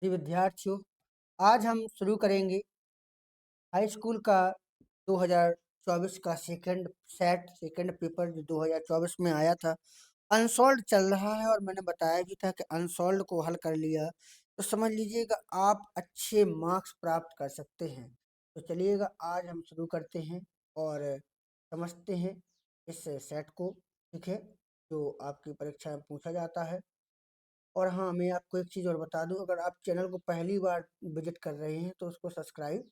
जी विद्यार्थियों, आज हम शुरू करेंगे हाई स्कूल का 2024 का सेकंड पेपर जो 2024 में आया था। अनसॉल्व्ड चल रहा है और मैंने बताया भी था कि अनसॉल्व्ड को हल कर लिया तो समझ लीजिएगा आप अच्छे मार्क्स प्राप्त कर सकते हैं। तो चलिएगा आज हम शुरू करते हैं और समझते हैं इस सेट को। ठीक है, जो आपकी परीक्षा में पूछा जाता है। और हाँ, मैं आपको एक चीज़ और बता दूं, अगर आप चैनल को पहली बार विजिट कर रहे हैं तो उसको सब्सक्राइब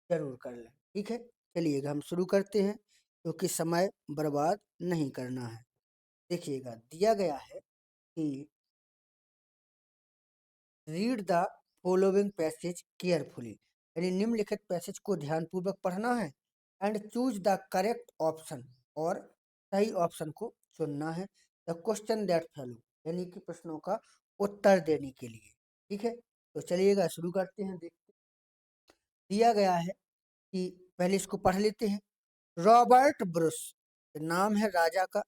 जरूर कर लें। ठीक है, चलिएगा हम शुरू करते हैं क्योंकि समय बर्बाद नहीं करना है। देखिएगा दिया गया है कि read the following passage carefully, यानी निम्नलिखित पैसेज को ध्यानपूर्वक पढ़ना है and choose the correct option, और सही ऑप्शन को चुनना है। द क्वेश्चन दैट फॉलो, यानी कि प्रश्नों का उत्तर देने के लिए। ठीक है, तो चलिएगा शुरू करते हैं। दिया गया है कि पहले इसको पढ़ लेते हैं। रॉबर्ट ब्रुस, नाम है राजा का।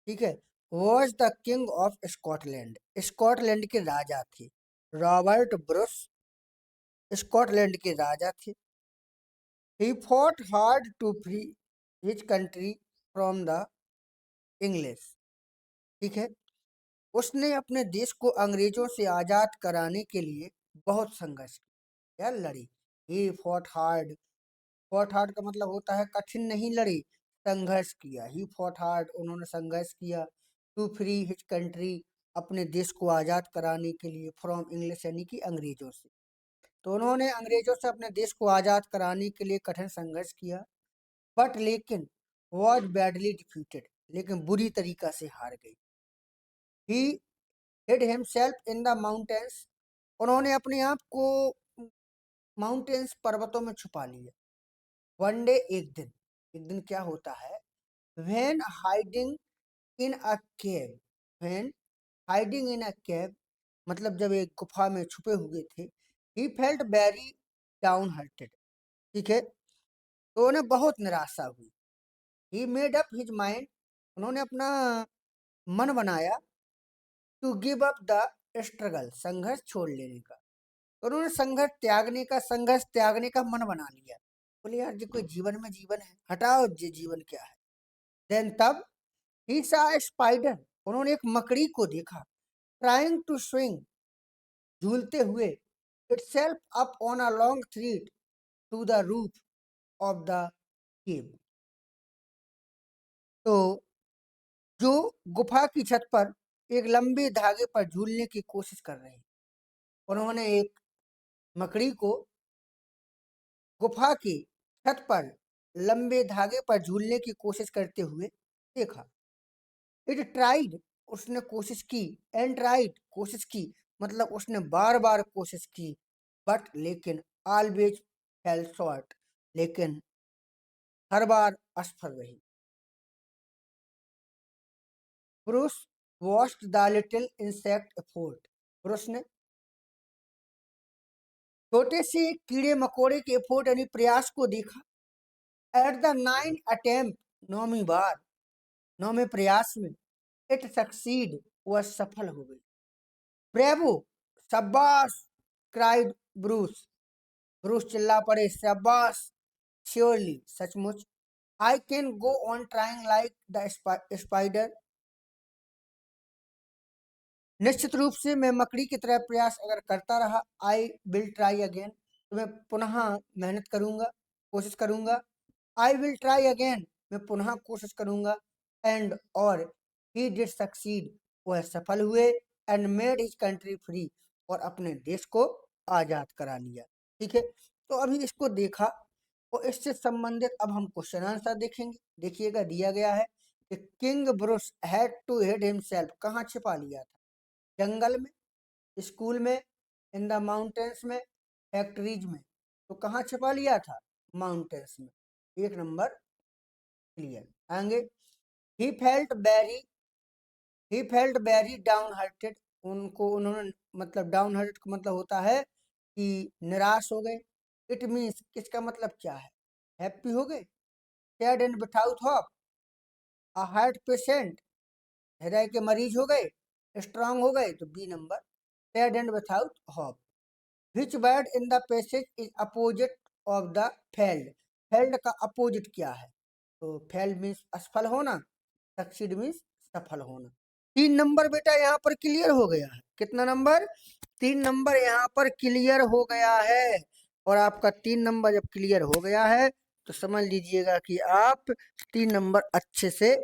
ठीक है, was the king of Scotland, Scotland के राजा थे। रॉबर्ट ब्रुस स्कॉटलैंड के राजा थे। He fought hard to free his country from the English. ठीक है, उसने अपने देश को अंग्रेजों से आजाद कराने के लिए बहुत संघर्ष किया, लड़ी। ही फॉट हार्ड, फॉट हार्ड का मतलब होता है कठिन नहीं लड़ी, संघर्ष किया। ही फॉट हार्ड, उन्होंने संघर्ष किया। टू फ्री हिज कंट्री, अपने देश को आजाद कराने के लिए। फ्रॉम इंग्लिश, यानी कि अंग्रेजों से। तो उन्होंने अंग्रेजों से अपने देश को आजाद कराने के लिए कठिन संघर्ष किया। बट लेकिन वॉज बैडली डिफीटेड, लेकिन बुरी तरीका से हार गई। ही hide himself in the mountains, उन्होंने अपने आप को माउंटेन्स, पर्वतों में छुपा लिया। वन डे, एक दिन क्या होता है, when hiding in a cave, when hiding in a cave, मतलब जब एक गुफा में छुपे हुए थे। He felt very downhearted. ठीक है, तो उन्हें बहुत निराशा हुई। He made up his mind, उन्होंने अपना मन बनाया। To give up the struggle, संघर्ष छोड़ लेने का। तो उन्होंने संघर्ष त्यागने का मन बना लिया। बोले यार, जो कोई जीवन में जीवन है, हटाओ, ये जीवन क्या है। देन तब ही सा स्पाइडर, उन्होंने एक मकड़ी को देखा। ट्राइंग टू स्विंग, झूलते हुए। Itself up on a long thread to the roof of the cave, तो जो गुफा की छत पर एक लंबे धागे पर झूलने की कोशिश कर रहे हैं। उन्होंने एक मकड़ी को गुफा की छत पर लंबे धागे पर झूलने की कोशिश करते हुए देखा। इट ट्राइड, उसने कोशिश की। एंड ट्राइड, कोशिश की, मतलब उसने बार बार कोशिश की। बट लेकिन ऑलवेज फेल शॉर्ट, लेकिन हर बार असफल रही। Bruce watched the little insect effort, Bruce ने छोटे से कीड़े मकोड़े के एफोर्ट यानी प्रयास को देखा। एट द नाइन अटेम्प्ट, नौवीं बार, नौवें प्रयास में। इट सक्सीड, वह सफल हो गई। ब्रेवो, शाबाश, क्राइड ब्रूस, ब्रूस चिल्ला पड़े, शाबाश। श्योरली, सचमुच। I can go on trying like the spider, निश्चित रूप से मैं मकड़ी की तरह प्रयास अगर करता रहा। आई विल ट्राई अगेन, तो मैं पुनः मेहनत करूंगा, कोशिश करूंगा। आई विल ट्राई अगेन, मैं पुनः कोशिश करूंगा। एंड और ही डिड सक्सीड, वह सफल हुए। And made his country free, और अपने देश को आजाद करा लिया। ठीक है, तो अभी इसको देखा और इससे संबंधित अब हम क्वेश्चन आंसर देखेंगे। देखिएगा दिया गया है कि king Bruce had to hide himself, कहाँ छिपा लिया था? जंगल में, स्कूल में, इन द माउंटेन्स में, फैक्ट्रीज में। तो कहाँ छिपा लिया था? माउंटेन्स में। एक नंबर क्लियर आएंगे। ही फेल्ट वेरी, ही फेल्ट वेरी डाउन हार्टेड, उनको उन्होंने, मतलब डाउन हार्टेड का मतलब होता है कि निराश हो गए। इट मीन्स, इसका मतलब क्या है? हैप्पी हो गए। Sad and without hope, a heart patient, हृदय के मरीज हो गए, स्ट्रांग हो गए। तो B number, sad and without hope. Which word in the passage is opposite of the failed. Failed का अपोजिट क्या है? तो फेल्ड मीन्स असफल होना, सक्सीड मीन्स सफल होना। 3 नंबर बेटा यहाँ पर क्लियर हो गया है। कितना नंबर? 3 नंबर यहाँ पर क्लियर हो गया है। और आपका 3 नंबर जब क्लियर हो गया है तो समझ लीजिएगा कि आप 3 नंबर अच्छे से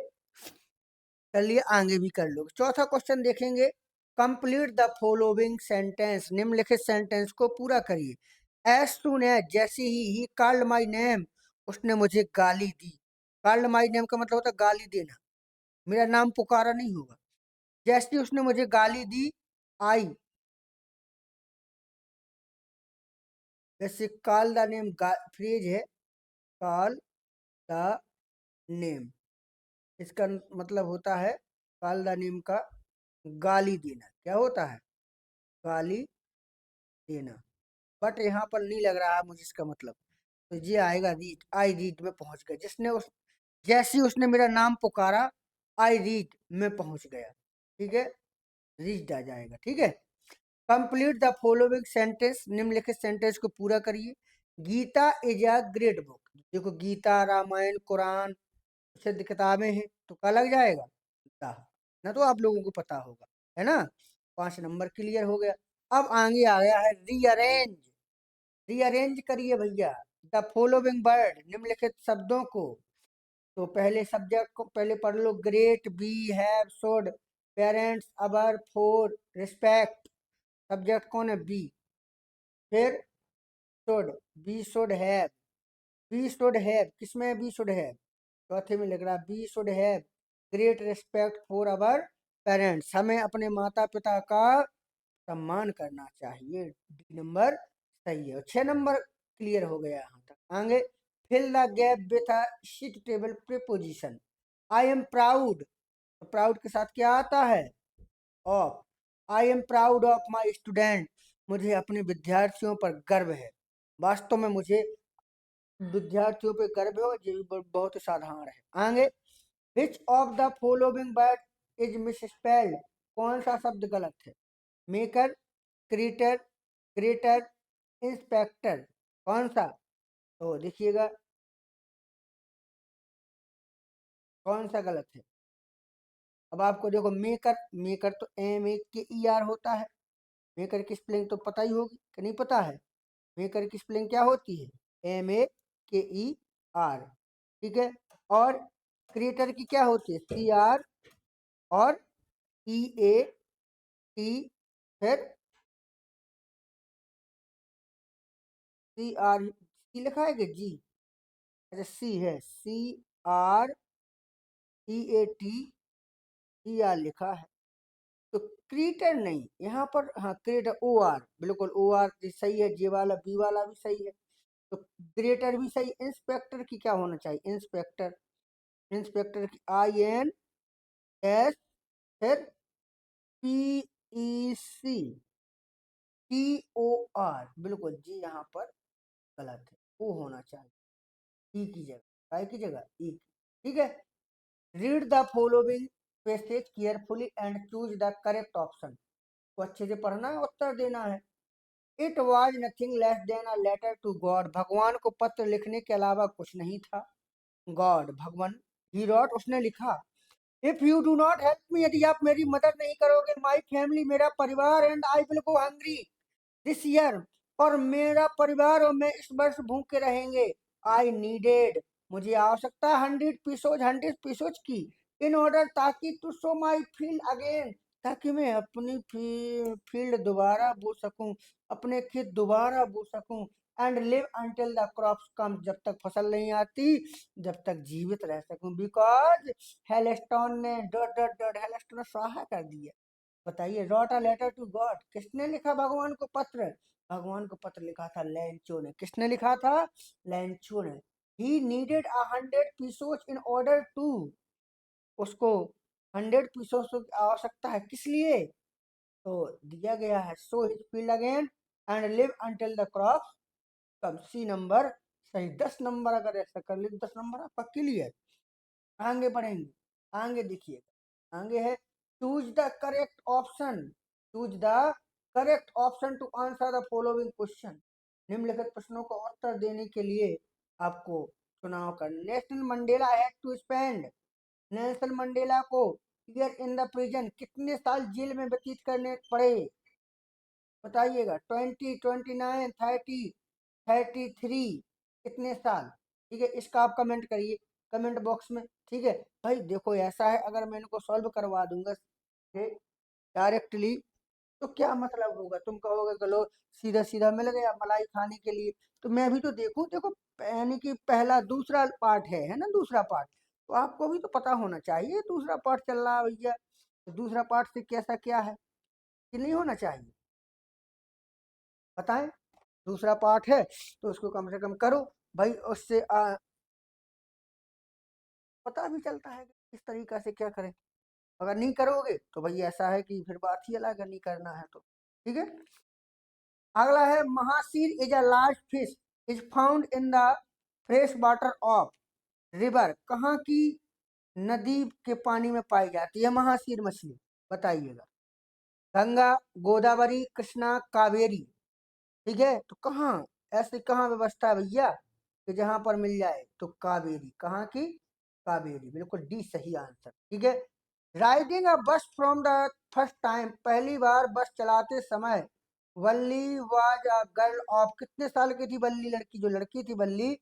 कर लिए, आगे भी कर लोगे। चौथा क्वेश्चन देखेंगे। Complete the following sentence. निम्नलिखित सेंटेंस को पूरा करिए। एज सुन एज, जैसे ही कॉल्ड माई नेम, उसने मुझे गाली दी। कॉल्ड माई नेम का मतलब होता है गाली देना, मेरा नाम पुकारा नहीं होगा। जैसे उसने मुझे गाली दी, आई, जैसे कॉल द नेम फ्रेज है, कॉल द नेम, इसका मतलब होता है कॉल द नेम का गाली देना। क्या होता है? गाली देना। बट यहाँ पर नहीं लग रहा है मुझे इसका मतलब, तो ये आएगा रीड। आई रीड में पहुंच गया। जैसे ही उसने मेरा नाम पुकारा, आई रीड में पहुंच गया। ठीक है, रीड आ जाएगा। ठीक है। Complete the following sentence. निम्नलिखित सेंटेंस को पूरा करिए। Gita is a great book. देखो, गीता, रामायण, कुरान सिद्ध किताबें हैं, तो क्या लग जाएगा? गीता ना, तो आप लोगों को पता होगा, है ना। 5 नंबर क्लियर हो गया। अब आगे आ गया है रीअरेंज। रीअरेंज करिए भैया द फॉलोइंग वर्ड। निम्नलिखित शब्दों को। तो पहले सब्जेक्ट को पहले पढ़ लो। Great, B, have, should, parents, our, for, respect. Subject कौन है? बी। फिर should, B should have, B should have, किसमें बी शुड हैव? चौथे में लग रहा है B should have great respect for our parents. हमें अपने माता पिता का सम्मान करना चाहिए। डी नंबर सही है। और 6 नंबर क्लियर हो गया यहाँ तक। आगे, fill the gap with a suitable preposition. I am proud, तो प्राउड के साथ क्या आता है? Of. I am proud of my student, मुझे अपने विद्यार्थियों पर गर्व है। वास्तव में मुझे विद्यार्थियों पर गर्व है, और ये भी बहुत ही साधारण है। आगे, which of the following word is misspelled. कौन सा शब्द गलत है? मेकर, क्रिएटर, ग्रेटर, इंस्पेक्टर, कौन सा? तो देखिएगा कौन सा गलत है। अब आपको देखो, मेकर, मेकर तो MEKER होता है। मेकर की स्पेलिंग तो पता ही होगी कि नहीं पता है? मेकर की स्पेलिंग क्या होती है? MEKER। ठीक है। और क्रिएटर की क्या होती है? CR और EAT। फिर C लिखा है कि जी? अच्छा, सी है, CREATER लिखा है। तो क्रिएटर नहीं, यहाँ पर हाँ क्रिएटर OR, बिल्कुल OR सही है। जे वाला, बी वाला भी सही है। तो ग्रेटर भी सही। इंस्पेक्टर की क्या होना चाहिए? इंस्पेक्टर, इंस्पेक्टर की INS, फिर PECTOR, बिल्कुल जी यहाँ पर गलत है, वो होना चाहिए ई की जगह, काय की जगह ई की। ठीक है। Read the following passage carefully and choose the correct option. तो अच्छे से पढ़ना है, उत्तर देना है। It was nothing less than a letter to God. भगवान को पत्र लिखने के अलावा कुछ नहीं था। गॉड, भगवान, ही रॉट, उसने लिखा। If you do not help me, यदि आप मेरी मदद नहीं करोगे, माई फैमिली, मेरा परिवार, and I will go hungry this year, और मेरा परिवार और मैं इस वर्ष भूखे रहेंगे। आई नीडेड, मुझे आवश्यकता 100 पीसोज, 100 पीसोज की, इन ऑर्डर, ताकि to show my field again, ताकि मैं अपनी फील्ड दोबारा बो सकूं, अपने खेत दोबारा बो सकूं। And live until the crops come, जब तक फसल नहीं आती, जब तक जीवित रह सकूं। बिकॉज हेलस्टोन ने डॉट डॉट डॉट, हेलस्टोन ने स्वाहा कर दिया। बताइए, wrote a letter to God, किसने लिखा भगवान को पत्र? भगवान को पत्र लिखा था लैंचो ने। किसने लिखा था? लैंचो ने। He needed 100 pesos in order to, उसको 100 पीसोज की आवश्यकता है, किस लिए? तो दिया गया है, sow his field again and live until the crop come. C number सही। 10 नंबर अगर ऐसा कर ले तो 10 नंबर आपका क्लियर। आगे बढ़ेंगे। आगे देखिए, आगे है choose the correct option. Choose the correct option to answer the following question. निम्नलिखित प्रश्नों का उत्तर देने के लिए आपको चुनाव कर। National Mandela had to spend, Nelson Mandela को ईयर इन द प्रिजन, कितने साल जेल में व्यतीत करने पड़े बताइएगा। 20, 29, 30, 33, कितने साल। ठीक है, इसका आप कमेंट करिए कमेंट बॉक्स में। ठीक है भाई, देखो ऐसा है, अगर मैं इनको सॉल्व करवा दूंगा डायरेक्टली तो क्या मतलब होगा, तुम कहोगे चलो सीधा सीधा मिल गया मलाई खाने के लिए। तो मैं भी तो देखूं, देखो यानी कि पहला दूसरा पार्ट है ना, दूसरा पार्ट तो आपको भी तो पता होना चाहिए दूसरा पार्ट चल रहा है भैया, तो दूसरा पार्ट से कैसा क्या है कि नहीं होना चाहिए, बताएं। दूसरा पार्ट है तो उसको कम से कम करो भाई, उससे पता भी चलता है कि किस तरीका से क्या करें। अगर नहीं करोगे तो भाई ऐसा है कि फिर बात ही अलग है, नहीं करना है तो। ठीक है, अगला है mahseer is a large fish is found in the fresh water of river, कहाँ की नदी के पानी में पाई जाती है महासीर मछली बताइएगा। गंगा, गोदावरी, कृष्णा, कावेरी। ठीक है, तो कहाँ, ऐसे कहाँ व्यवस्था है भैया कि जहां पर मिल जाए, तो कावेरी, कहाँ की कावेरी, बिल्कुल डी सही आंसर। ठीक है, राइडिंग अ बस फ्रॉम द फर्स्ट टाइम, पहली बार बस चलाते समय वल्ली वाज अ गर्ल ऑफ, कितने साल की थी वल्ली, लड़की जो लड़की थी वल्ली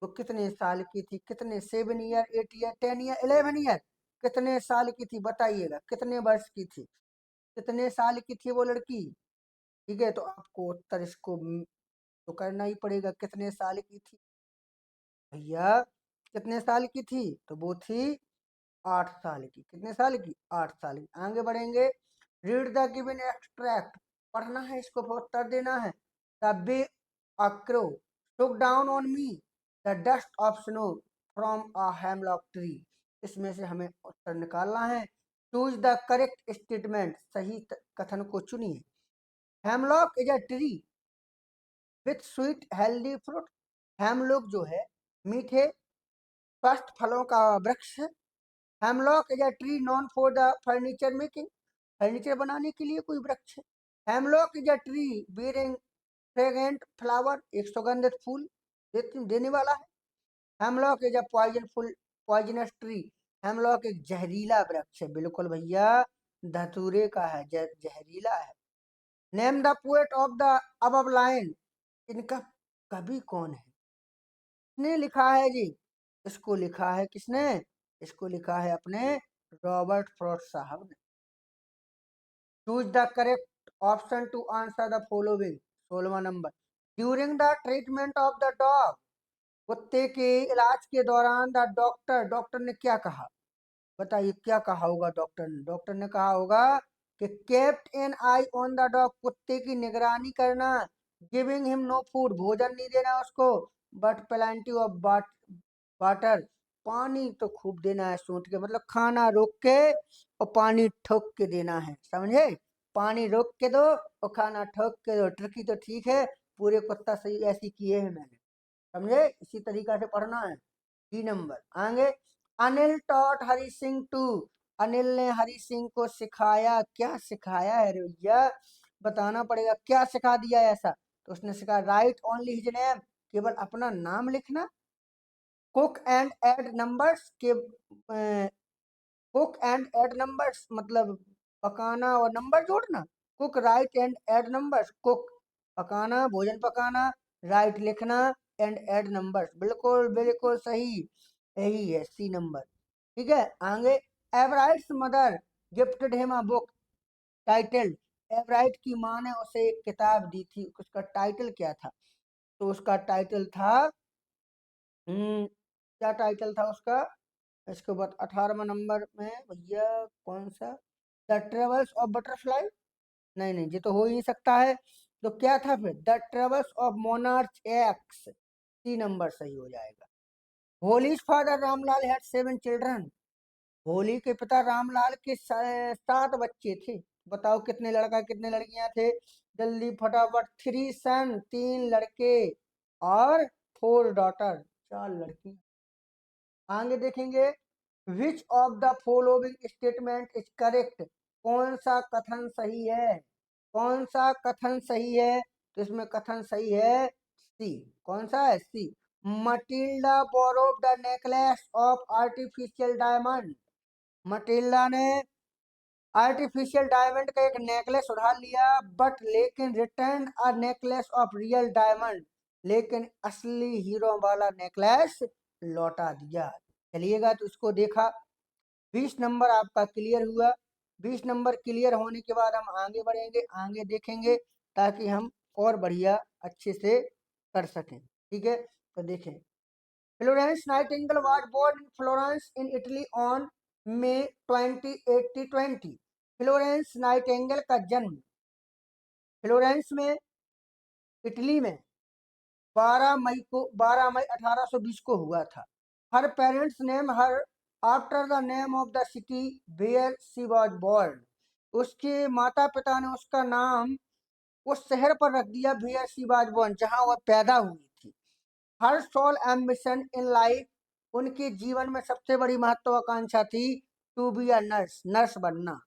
वो कितने साल की थी, कितने, 7 ईयर, 8 ईयर, 10 ईयर, 11 ईयर, कितने साल की थी बताइएगा, कितने वर्ष की थी, कितने साल की थी वो लड़की। ठीक है, तो आपको उत्तर इसको तो करना ही पड़ेगा, कितने साल की थी भैया, कितने साल की थी, तो वो थी 8 साल की, कितने साल की, 8 साल की। आगे बढ़ेंगे, रीड द गिवन एक्सट्रैक्ट, पढ़ना है इसको, उत्तर देना है। The way a crow took down on me the dust of snow from a hemlock tree, इसमें से हमें उत्तर निकालना है। चूज द करेक्ट स्टेटमेंट, सही कथन को चुनिए। Hemlock is a tree with sweet healthy fruit, hemlock जो है मीठे स्वस्थ फलों का वृक्ष है। Hemlock is a tree non for the furniture making, furniture बनाने के लिए कोई वृक्ष है। Hemlock is a tree bearing fragrant flower, एक सुगंधित फूल देने वाला है। Hemlock is a poisonous tree, hemlock एक जहरीला वृक्ष है, बिल्कुल भैया धतूरे का है, जहरीला है। Name the poet of the above line, इनका कवि कौन है, किसने लिखा है जी, इसको लिखा है किसने, इसको लिखा है अपने रॉबर्ट फ्रॉस्ट साहब ने। Choose the correct option to answer the following, 16वां नंबर। During the treatment of the dog, कुत्ते के इलाज के दौरान द डॉक्टर, डॉक्टर ने क्या कहा बताइए, क्या कहा होगा डॉक्टर ने, डॉक्टर ने कहा होगा कि kept an eye on the dog, कुत्ते की निगरानी करना। गिविंग हिम नो फूड, भोजन नहीं देना उसको, बट प्लेंटी ऑफ वाटर, पानी तो खूब देना है सोच के, मतलब खाना रोक के और पानी ठोक के देना है, समझे, पानी रोक के दो और खाना ठोक के दो, ट्रिकी तो ठीक है, पूरे कुत्ता सही ऐसी किए हैं मैंने, समझे, इसी तरीका से पढ़ना है। 3 नंबर आगे, अनिल टॉट हरि सिंह टू, अनिल ने हरि सिंह को सिखाया, क्या सिखाया है रे भैया, बताना पड़ेगा क्या सिखा दिया ऐसा। तो उसने सिखा राइट ओनली हिज नेम, केवल अपना नाम लिखना। कुक एंड ऐड नंबर्स के, कुक एंड ऐड नंबर्स मतलब पकाना और नंबर जोड़ना। Cook right and add numbers, cook पकाना भोजन पकाना, राइट लिखना, एंड ऐड नंबर्स, बिल्कुल बिल्कुल सही, यही है C नंबर। ठीक है, आगे, Evarite's mother gifted him a book titled, Evarite की माँ ने उसे एक किताब दी थी, उसका टाइटल क्या था, तो उसका टाइटल था, क्या टाइटल था उसका, इसके बाद 18वां नंबर में भैया कौन सा, द ट्रेवल्स ऑफ बटरफ्लाई, नहीं नहीं ये तो हो ही नहीं सकता है, तो क्या था फिर, the travels of monarch x, C number सही हो जाएगा। Holis father Ramlal had 7 children, Holi के पिता रामलाल के 7 बच्चे थे, बताओ कितने लड़का कितने लड़कियां थे, जल्दी फटाफट, 3 सन, 3 लड़के और 4 डॉटर, 4 लड़की। आगे देखेंगे, which of the following statement is correct, कौन सा कथन सही है, कौन सा कथन सही है? तो इसमें कथन सही है सी। कौन सा है? C. Matilda borrowed the necklace of artificial diamond. मटिल्डा ने आर्टिफिशियल डायमंड का एक नेकलेस उधार लिया, बट लेकिन return a necklace of real diamond, लेकिन असली हीरो वाला नेकलेस लौटा दिया। चलिएगा, तो इसको देखा। 20 नंबर आपका क्लियर हुआ। 20 नंबर क्लियर होने के बाद हम आगे बढ़ेंगे, आगे देखेंगे, ताकि हम और बढ़िया अच्छे से कर सकें। ठीक है, तो देखें। Florence Nightingale was born in Florence in Italy on May 20, 1820। Florence Nightingale का जन्म फ्लोरेंस में, इटली में 12 मई 1820 को हुआ था। Her parents name her after the name of the city where she was born. उसके माता पिता ने उसका नाम उस शहर पर रख दिया, वेयर शी वाज बोर्न, जहां वह पैदा हुई थी। Her sole ambition in life, उनके जीवन में सबसे बड़ी महत्वाकांक्षा थी to be a nurse, nurse बनना।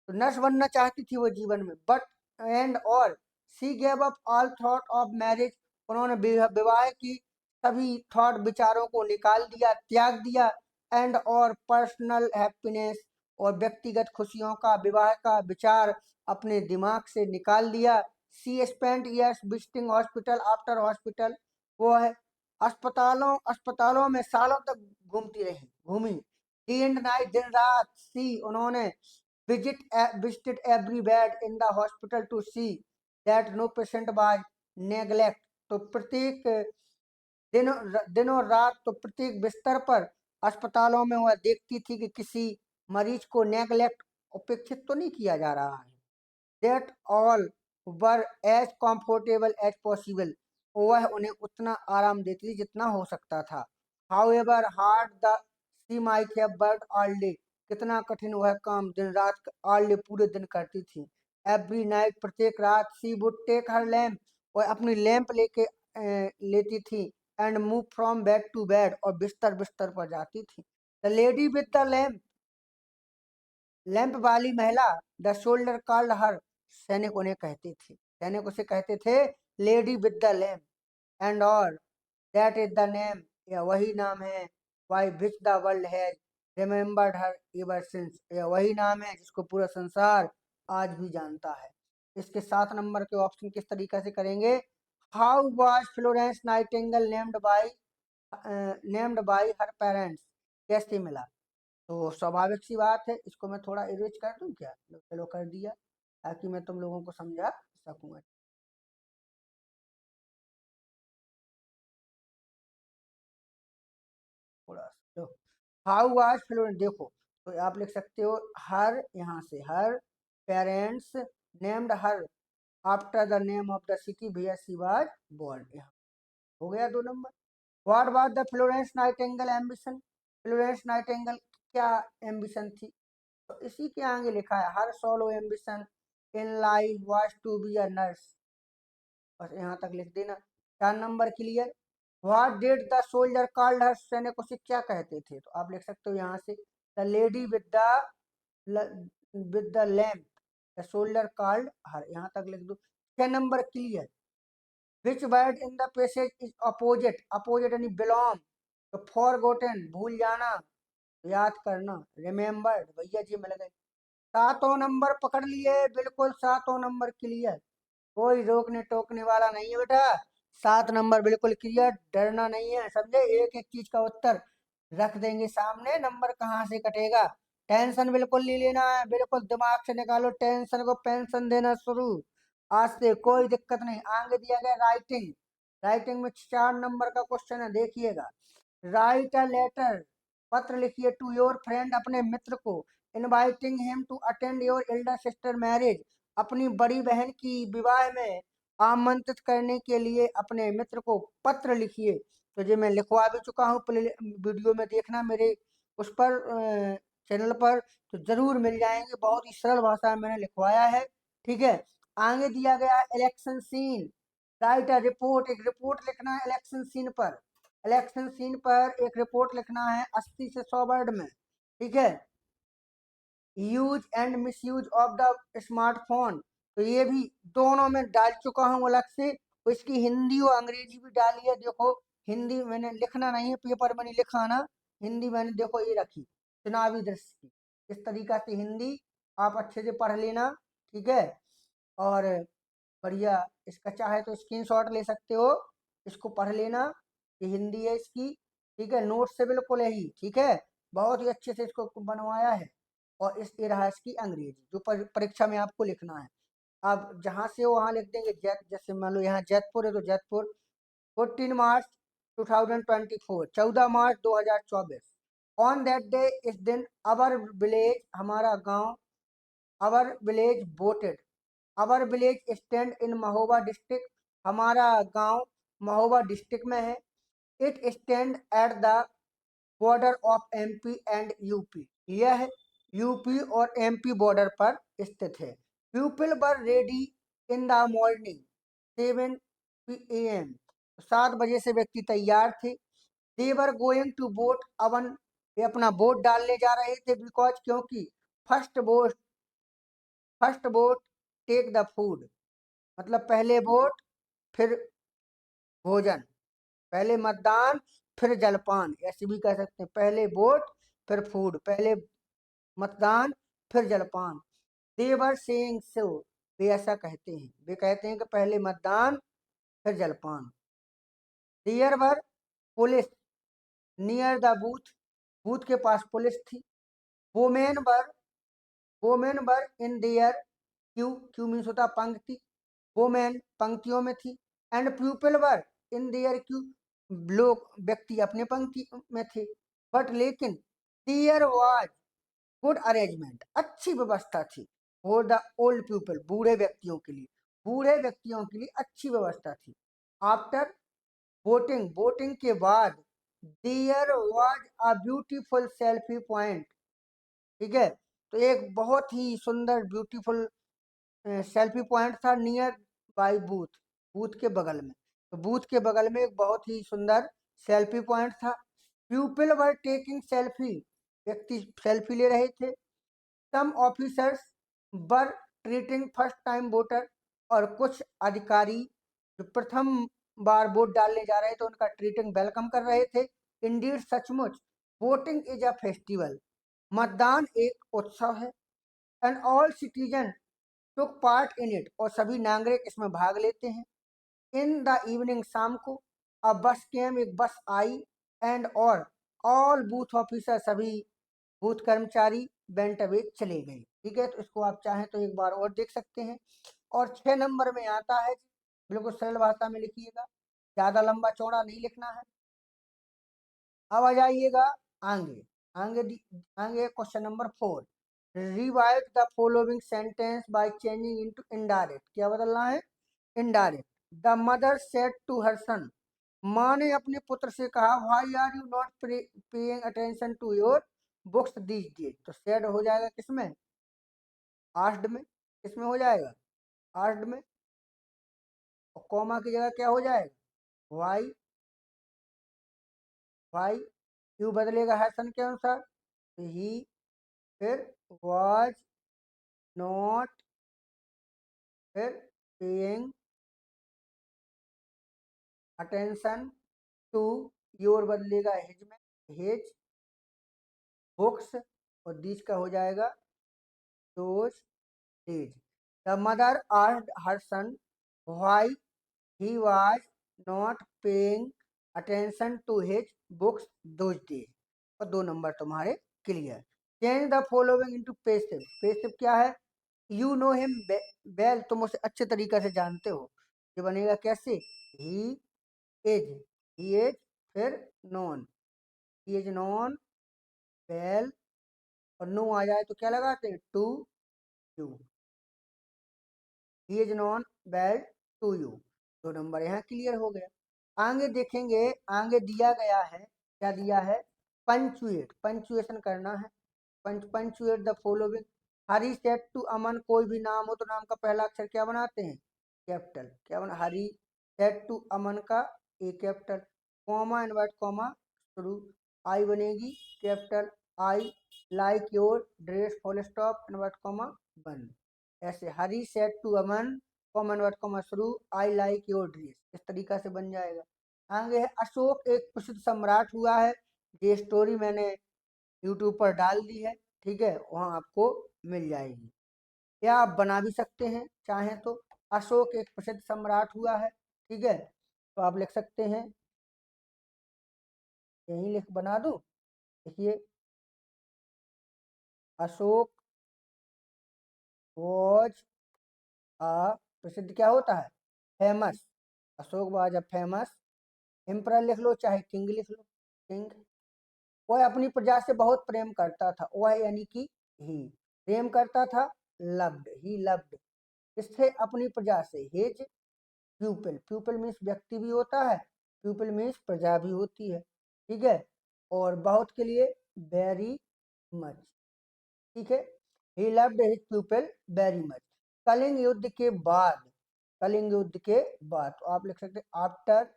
तो नर्स बनना चाहती थी वो जीवन में। बट एंड और सी gave up all thought of marriage, उन्होंने विवाह की सभी थॉट विचारों को निकाल दिया, त्याग दिया। एंड और पर्सनल हैप्पीनेस, और व्यक्तिगत खुशियों का, विवाह का विचार अपने दिमाग से निकाल दिया। She spent years visiting hospital after hospital, वो है अस्पतालों अस्पतालों में सालों तक घूमी। डे एंड नाइट, दिन रात। सी, उन्होंने visited every bed in the hospital to see that no patient was neglect। तो प्रत्येक दिनों रात, तो प्रत्येक बिस्तर पर अस्पतालों में वह देखती थी कि किसी मरीज को नेग्लेक्ट, उपेक्षित तो नहीं किया जा रहा है। That all were as comfortable as possible, वह उन्हें उतना आराम देती थी जितना हो सकता था। However hard the she might have worked all day, कितना कठिन वह काम दिन रात all day पूरे दिन करती थी। Every night, प्रत्येक रात, she would take her lamp, वह अपनी लैंप लेती थी। And move from bed to bed, और बिस्तर बिस्तर पर जाती थी। The lady with the lamp, lamp वाली महिला, द शोल्डर कॉल्ड हर, सैनिक उन्हें कहते थे, सैनिक उसे कहते थे lady with the lamp. And और दैट इज द नेम, यह वही नाम है, by which the world has remembered her ever since, यह वही नाम है जिसको पूरा संसार आज भी जानता है। इसके 7 नंबर के ऑप्शन किस तरीके से करेंगे? How was Florence Nightingale named by her parents, कैसे मिला? तो स्वाभाविक सी बात है, इसको मैं थोड़ा इरेज कर दूं क्या? चलो कर दिया, ताकि मैं तुम लोगों को समझा सकूंगा। थोड़ा सा हाउ वाज फ्लोरेंस, देखो, तो आप लिख सकते हो हर, यहाँ से her parents named her after the name of the city where she was born, यहाँ हो गया 2 नंबर। What was the Florence Nightingale ambition, Florence Nightingale क्या एम्बिशन थी? तो इसी के आगे लिखा है her sole ambition in life was to be a nurse, बस यहाँ तक लिख देना। 4 नंबर clear. What did the soldier called her, सैनिक उसे क्या कहते थे? तो आप लिख सकते हो यहाँ से the lady with the lamp, the soldier called हर, यहाँ तक लिख दो। 6 number clear. Which word in the passage is opposite, opposite यानी बिलोंग, तो फॉरगॉटन भूल जाना, याद करना, रिमेम्बर्ड, भैया जी मिल गए। 7 नंबर पकड़ लिए, बिल्कुल 7 नंबर क्लियर, कोई रोकने टोकने वाला नहीं है बेटा। 7 नंबर बिल्कुल क्लियर, डरना नहीं है, समझे? एक एक चीज का उत्तर रख देंगे सामने, नंबर कहाँ से कटेगा। टेंशन बिल्कुल नहीं लेना है, बिल्कुल दिमाग से निकालो टेंशन को, पेंशन देना शुरू आज से, कोई दिक्कत नहीं। आगे दिया गया राइटिंग, राइटिंग में 4 नंबर का क्वेश्चन है, देखिएगा। राइट अ लेटर, पत्र लिखिए, टू योर फ्रेंड, अपने मित्र को। Inviting him to attend your elder sister marriage, अपनी बड़ी बहन की विवाह में आमंत्रित करने के लिए अपने मित्र को पत्र लिखिए। तो ये मैं लिखवा भी चुका हूँ, वीडियो में देखना मेरे उस पर चैनल पर, तो जरूर मिल जाएंगे, बहुत ही सरल भाषा में मैंने लिखवाया है। ठीक है, आगे दिया गया election scene, write a report, एक रिपोर्ट लिखना है इलेक्शन सीन पर। इलेक्शन सीन पर एक रिपोर्ट लिखना है 80 से 100 वर्ड में। ठीक है। Use and miss use of the smartphone, तो ये भी दोनों में डाल चुका हूँ अलग से। तो इसकी हिंदी और अंग्रेजी भी डाली है। देखो हिंदी मैंने लिखना नहीं है, पेपर में नहीं लिखाना, हिंदी मैंने देखो ये रखी, चुनावी दृश्य की। इस तरीका से हिंदी आप अच्छे से पढ़ लेना, ठीक है। और बढ़िया, इसका चाहे तो स्क्रीनशॉट ले सकते हो, इसको पढ़ लेना। ये हिंदी है इसकी, ठीक है, नोट से बिल्कुल है ही, ठीक है। बहुत ही अच्छे से इसको बनवाया है। और इस ये रहा इसकी अंग्रेजी जो परीक्षा में आपको लिखना है। अब जहाँ से वहाँ लिख देंगे जैसे मान लो यहाँ जैतपुर है तो जैतपुर। 14 मार्च 2024, 14 मार्च 2024। ऑन दैट डे, इस दिन अवर विलेज, हमारा गांव, अवर village voted, our village stand in Mahoba district, हमारा गांव महोबा डिस्ट्रिक्ट में है। It stand at the border of MP and UP, यह है यूपी और एमपी बॉर्डर पर स्थित है। People were ready in the morning 7 PM, 7 बजे से व्यक्ति तैयार थे। दे वर गोइंग टू वोट अवन, वे अपना वोट डालने जा रहे थे, बिकॉज क्योंकि first vote, first vote take the food, मतलब पहले वोट फिर भोजन, पहले मतदान फिर जलपान, ऐसे भी कह सकते हैं, पहले वोट फिर फूड, पहले मतदान फिर जलपान। देवर सेइंग सो, वे ऐसा कहते हैं, वे कहते हैं कि पहले मतदान फिर जलपान। There were police near the booth, booth के पास पुलिस थी। Women were, women were in their queue, queue means होता पंक्ति, वोमेन पंक्तियों में थी। And people were in their queue, लोग व्यक्ति अपने पंक्ति में थे। बट लेकिन देयर वाज गुड अरेंजमेंट, अच्छी व्यवस्था थी। फॉर द ओल्ड पीपल, बूढ़े व्यक्तियों के लिए, बूढ़े व्यक्तियों के लिए अच्छी व्यवस्था थी। आफ्टर वोटिंग, वोटिंग के बाद, there was a beautiful selfie point, ठीक है। तो एक बहुत ही सुंदर ब्यूटीफुल सेल्फी पॉइंट था नियर बाई बूथ, बूथ के बगल में। तो बूथ के बगल में एक बहुत ही सुंदर सेल्फी पॉइंट था। पीपल वर टेकिंग सेल्फी, व्यक्ति सेल्फी ले रहे थे। Some officers were treating first time voter, और कुछ अधिकारी जो प्रथम बार वोट डालने जा रहे थे उनका ट्रीटिंग वेलकम कर रहे थे। इंडीड सचमुच, वोटिंग इज अ फेस्टिवल, मतदान एक उत्सव है। And all citizen took part in it, और सभी नागरिक इसमें भाग लेते हैं। इन द इवनिंग, शाम को, अ बस केम, एक बस आई। एंड और ऑल बूथ ऑफिसर, सभी बूथ कर्मचारी वेंट अवे, चले गए, ठीक है। तो इसको आप चाहें तो एक बार और देख सकते हैं। और 6 नंबर में आता है, बिल्कुल सरल भाषा में लिखिएगा, ज्यादा लंबा चौड़ा नहीं लिखना है। अब आ जाइएगा आगे, आगे आगे question number 4। Revise the following sentence by changing into indirect, क्या बदलना है, indirect. The mother said to her son, माँ ने अपने पुत्र से कहा, why are you not paying attention to your books these days. तो सेड हो जाएगा किसमें, आस्क्ड में, किसमें हो जाएगा, आस्क्ड में। और कॉमा की जगह क्या हो जाएगा, वाई, वाई। यू बदलेगा हैसन के अनुसार, तो ही, फिर वाज नॉट, फिर पेइंग अटेंशन टू, योर बदलेगा हिज में, हिज बुक्स, और दीज का हो जाएगा those days. The mother asked her son why he was not paying attention to his books those days। और 2 नंबर तुम्हारे clear. Change the following into passive, passive क्या है, यू नो हिम वेल, तुम उसे अच्छे तरीके से जानते हो। ये बनेगा कैसे, ही इज, ही इज, फिर known, he is known well, और नो आ जाए तो क्या लगाते हैं, to you, he is known well to you. 2 number यहाँ क्लियर हो गया। आगे देखेंगे, आगे दिया गया है, क्या दिया है, पंचुएट, पंचुएशन करना है। Punctuate the following. Hari said to Aman, कोई भी नाम हो तो नाम का पहला अक्षर क्या बनाते हैं, कैपिटल, क्या बना, हरी सेट टू अमन का A capital, comma invert comma शुरू, आई बनेगी capital I, like your dress full stop invert comma बंद। ऐसे Hari said to Aman comma invert comma शुरू आई लाइक योर ड्रेस, इस तरीका से बन जाएगा। आगे है अशोक एक प्रसिद्ध सम्राट हुआ है। ये स्टोरी मैंने यूट्यूब पर डाल दी है, ठीक है, वहाँ आपको मिल जाएगी, या आप बना भी सकते हैं चाहें तो। अशोक एक प्रसिद्ध सम्राट हुआ है, ठीक है, तो आप लिख सकते हैं, यही लिख बना दूं, देखिए, अशोक वॉज प्रसिद्ध क्या होता है, famous, Ashok was a famous emperor लिख लो, चाहे किंग लिख लो, किंग। वह अपनी प्रजा से बहुत प्रेम करता था, वह यानी कि ही, प्रेम करता था, लव्ड, ही लव्ड, इससे अपनी प्रजा से, हिज प्यूपल, प्यूपल मीन्स व्यक्ति भी होता है, प्यूपल मीन्स प्रजा भी होती है, ठीक है, और बहुत के लिए वेरी मच, ठीक है, he loved his people very much. Kalinga युद्ध के बाद, कलिंग युद्ध के बाद, तो आप लिख सकते हैं आफ्टर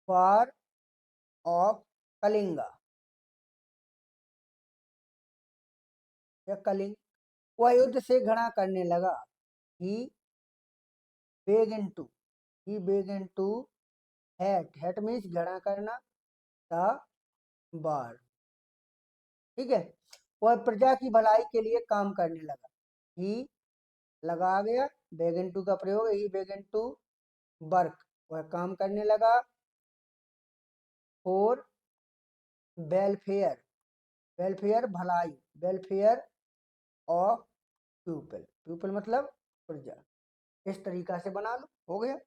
वॉर ऑफ कलिंगा या कलिंग, वह युद्ध से घृणा करने लगा, ही बेगन टू, ही बेगन टू हेट, हेट मीन्स घृणा करना, द वार, ठीक है, वह प्रजा की भलाई के लिए काम करने लगा, ही लगा आ गया, बेगन टू का प्रयोग, ही बेगन टू वर्क, वह काम करने लगा, फॉर वेलफेयर, वेलफेयर भलाई, वेलफेयर ऑफ पीपल, पीपल मतलब प्रजा, इस तरीका से बना लो, हो गया।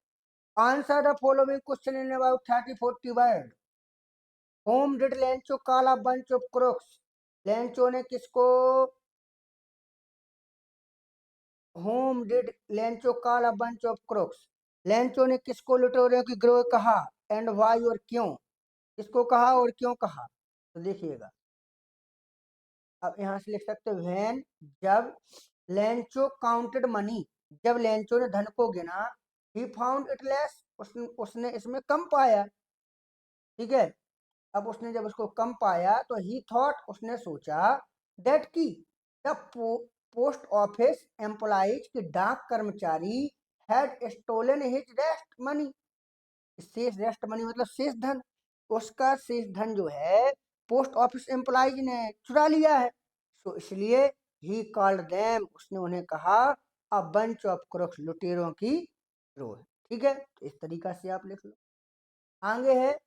Answer the following question in about 30-40 word. Whom did Lencho call a bunch of crooks, Lencho ने किसको, whom did Lencho call a bunch of crooks, Lencho ने किसको लुटेरों की गिरोह कहा, एंड वाई और क्यों, किसको कहा और क्यों कहा, तो देखिएगा, अब यहाँ से लिख सकते हो व्हेन, जब, लेंचो काउंटेड मनी, जब लेंचो ने धन को गिना, ही फाउंड इट लेस, उसने इसमें कम पाया, ठीक है, अब उसने जब उसको कम पाया तो ही थॉट, उसने सोचा, दैट की द पोस्ट ऑफिस एम्प्लॉइज के डाक कर्मचारी had stolen his rest money, शेष रेस्ट मनी मतलब शेष धन, उसका शेष धन जो है पोस्ट ऑफिस एम्प्लॉइज ने चुरा लिया है, तो इसलिए ही कॉल्ड देम, उसने उन्हें कहा अ बंच ऑफ क्रोक्स, लुटेरों की गिरोह, ठीक है, तो इस तरीका से आप लिख लो। आगे है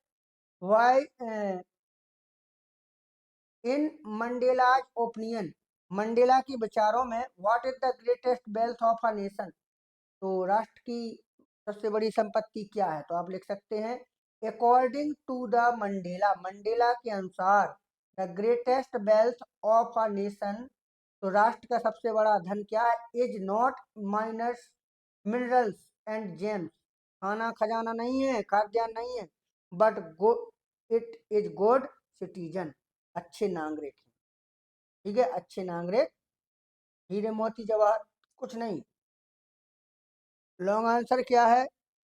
वाई इन मंडेलाज ओपिनियन, मंडेला के विचारों में what is the greatest wealth of a nation, तो राष्ट्र की सबसे बड़ी संपत्ति क्या है, तो आप लिख सकते हैं according to the Mandela, Mandela के अनुसार the greatest wealth of a nation, तो राष्ट्र का सबसे बड़ा धन क्या है, is not mines minerals and gems, खाना खजाना नहीं है, खाद्यान्न नहीं है, but go it is good citizen, अच्छे नागरिक, ठीक है, अच्छे नागरिक, हीरे मोती जवाहर कुछ नहीं। लॉन्ग आंसर क्या है,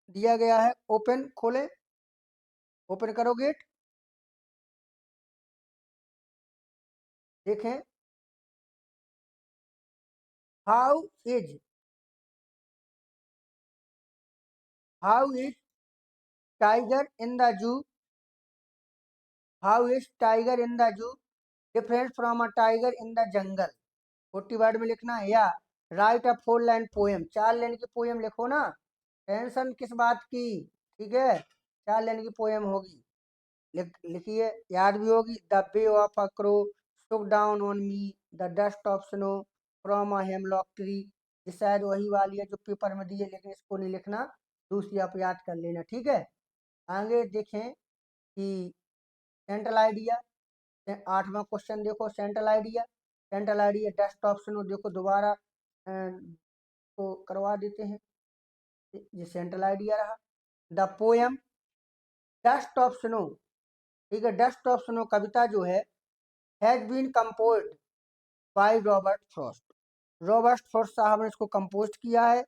दिया गया है, ओपन खोलें, ओपन करो गेट, देखें, how is, how is tiger in the zoo, how is tiger in the zoo different from a tiger in the jungle, 40 word में लिखना है, या राइट अ 4 लाइन पोएम, 4 लाइन की पोएम लिखो ना, टेंशन किस बात की, ठीक है, 4 लाइन की पोएम होगी, लिखिए, याद भी होगी, the way of a crow took down on me the dust of snow from a hemlock tree, ये शायद वही वाली है जो पेपर में दी है, लेकिन इसको नहीं लिखना, दूसरी आप याद कर लेना, ठीक है। आगे देखें कि सेंट्रल आइडिया, 8वां क्वेश्चन देखो, central idea, central idea dust of snow, देखो दोबारा तो करवा देते हैं, ये सेंट्रल आइडिया रहा, the poem dust of snow, ठीक है, डस्ट ऑफ स्नो कविता जो है has been composed by Robert Frost, Robert Frost साहब ने इसको कंपोज किया है।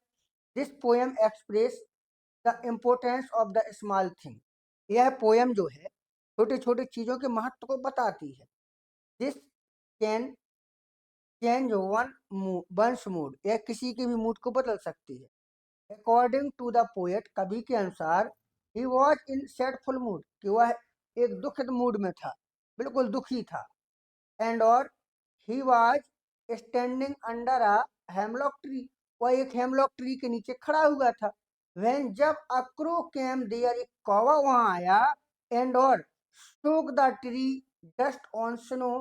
This poem express the importance of the small thing, यह पोएम जो है छोटी छोटी चीज़ों के महत्व को बताती है। This can change once mood, यह किसी के भी मूड को बदल सकती है। अकॉर्डिंग टू द पोएट, कवि के अनुसार, ही वॉज इन सैडफुल मूड, कि वह एक दुखद मूड में था, बिल्कुल दुखी था। एंड और he was standing under a hemlock tree, वह एक हेमलॉक ट्री के नीचे खड़ा हुआ था। वेन, जब अ क्रो केम देयर, एक कौवा वहां आया। एंड और shook the tree dust on snow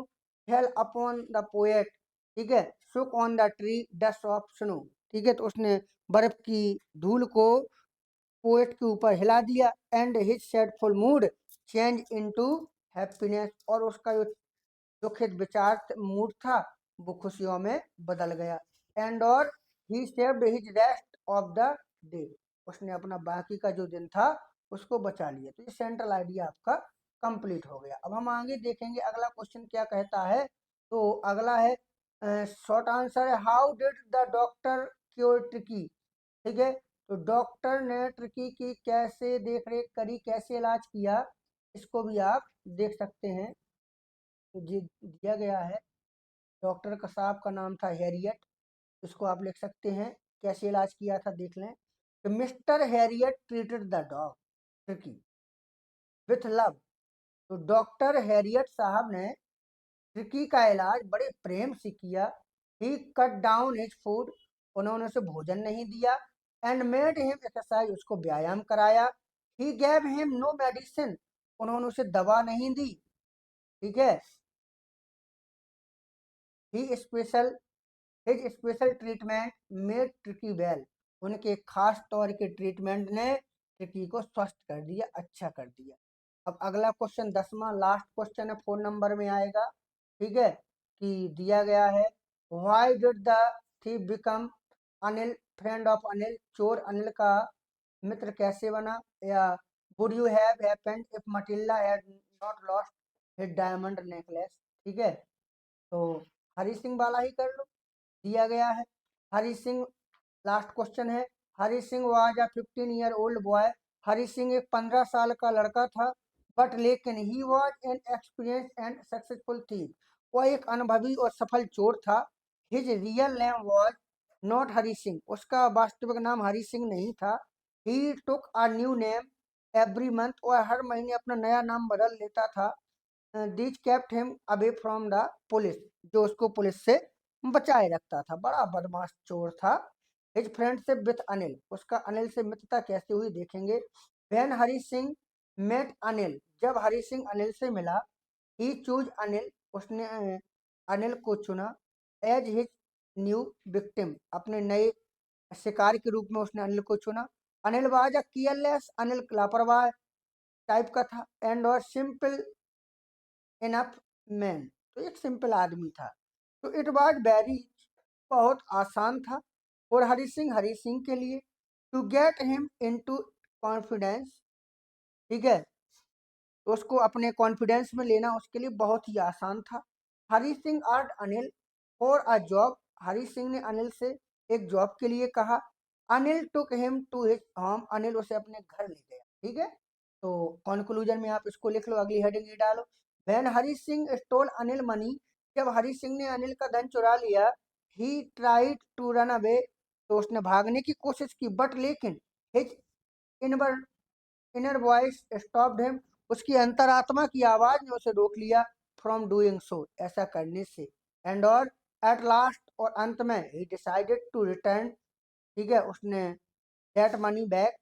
fell upon the poet, ठीक है, shook on the tree dust of snow, ठीक है, तो उसने बर्फ की धूल को पोएट के ऊपर हिला दिया। And his sadful mood change into happiness, और उसका जो दुखित विचार मूड था वो खुशियों में बदल गया। एंड और he saved his rest of the day, उसने अपना बाकी का जो दिन था उसको बचा लिया। तो ये सेंट्रल आइडिया आपका कंप्लीट हो गया। अब हम आगे देखेंगे अगला क्वेश्चन क्या कहता है। तो अगला है, शॉर्ट आंसर है, how did the doctor cure tricky, ठीक है, तो डॉक्टर ने ट्रिकी की कैसे देख रेख करी, कैसे इलाज किया, इसको भी आप देख सकते हैं। तो जी दिया गया है, डॉक्टर का साहब का नाम था हैरियट, इसको आप लिख सकते हैं। कैसे इलाज किया था देख लें। तो mister Harriet treated the dog tricky with love, तो डॉक्टर हैरियट साहब ने ट्रिकी का इलाज बड़े प्रेम से किया। ही कट डाउन हिज फूड, उन्होंने उसे भोजन नहीं दिया। एंड मेड हिम एक्सरसाइज, उसको व्यायाम कराया। He gave him no medicine, उन्होंने उसे दवा नहीं दी, ठीक है। He special his special treatment made tricky well, उनके खास तौर के ट्रीटमेंट ने ट्रिकी को स्वस्थ कर दिया, अच्छा कर दिया। अब अगला क्वेश्चन 10वां लास्ट क्वेश्चन है, 4 नंबर में आएगा, ठीक है, कि दिया गया है, why did the thief become Anil friend of Anil, चोर अनिल का मित्र कैसे बना, या would you have happened if Matilda had not lost his diamond necklace, ठीक है, तो हरी सिंह वाला ही कर लो। दिया गया है, हरी सिंह, लास्ट क्वेश्चन है, Hari Singh was a 15 year old boy, Hari Singh एक 15 साल का लड़का था। बट लेकिन he was an experience and successful thief, वह एक अनुभवी और सफल चोर था। His real name was not Hari Singh, उसका वास्तविक नाम हरी सिंह नहीं था। He took a new name every month, वह हर महीने अपना नया नाम बदल लेता था। This kept him away from the police, जो उसको पुलिस से बचाए रखता था, बड़ा बदमाश चोर था। हिज फ्रेंडशिप विथ अनिल, उसका अनिल से मित्रता कैसे हुई देखेंगे। व्हेन हरी सिंह मेट अनिल, जब हरी सिंह अनिल से मिला। ही चूज अनिल, उसने अनिल को चुना। एज हिज न्यू विक्टिम, अपने नए शिकार के रूप में उसने अनिल को चुना। Anil was a careless, Anil लापरवाह टाइप का था। एंड और सिंपल इनफ मैन, तो एक सिंपल आदमी था। तो इट वाज वेरी, बहुत आसान था और हरी सिंह के लिए, to get him into confidence, ठीक है, तो उसको अपने कॉन्फिडेंस में लेना उसके लिए बहुत ही आसान था। हरी सिंह आर्ट Anil for a job, Hari Singh ने अनिल से एक जॉब के लिए कहा। Anil took him to his home, Anil उसे अपने घर ले गया, ठीक है। तो कंक्लूजन में आप इसको लिख लो, अगली हेडिंग ये डालो। When Hari Singh stole Anil money, जब हरी सिंह ने अनिल का धन चुरा लिया। He tried to run away, तो उसने भागने की कोशिश की। बट लेकिन his inner inner voice stopped him, उसकी अंतरात्मा की आवाज ने उसे रोक लिया। फ्रॉम डूइंग सो, ऐसा करने से। एंड और एट लास्ट, और अंत में, ही डिसाइडेड टू रिटर्न, ठीक है, उसने that money back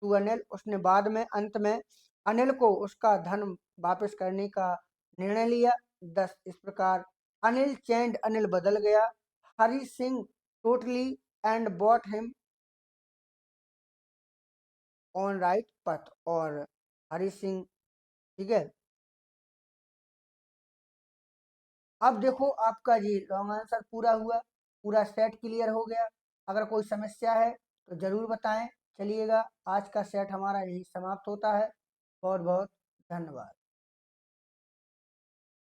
to Anil, उसने बाद में अंत में अनिल को उसका धन वापस करने का निर्णय लिया। 10 इस प्रकार अनिल चेंज, अनिल बदल गया। Hari Singh totally and brought him on right path, और हरी सिंह, ठीक है। अब देखो आपका जी लॉन्ग आंसर पूरा हुआ, पूरा सेट क्लियर हो गया। अगर कोई समस्या है तो ज़रूर बताएं। चलिएगा, आज का सेट हमारा यही समाप्त होता है। बहुत बहुत धन्यवाद।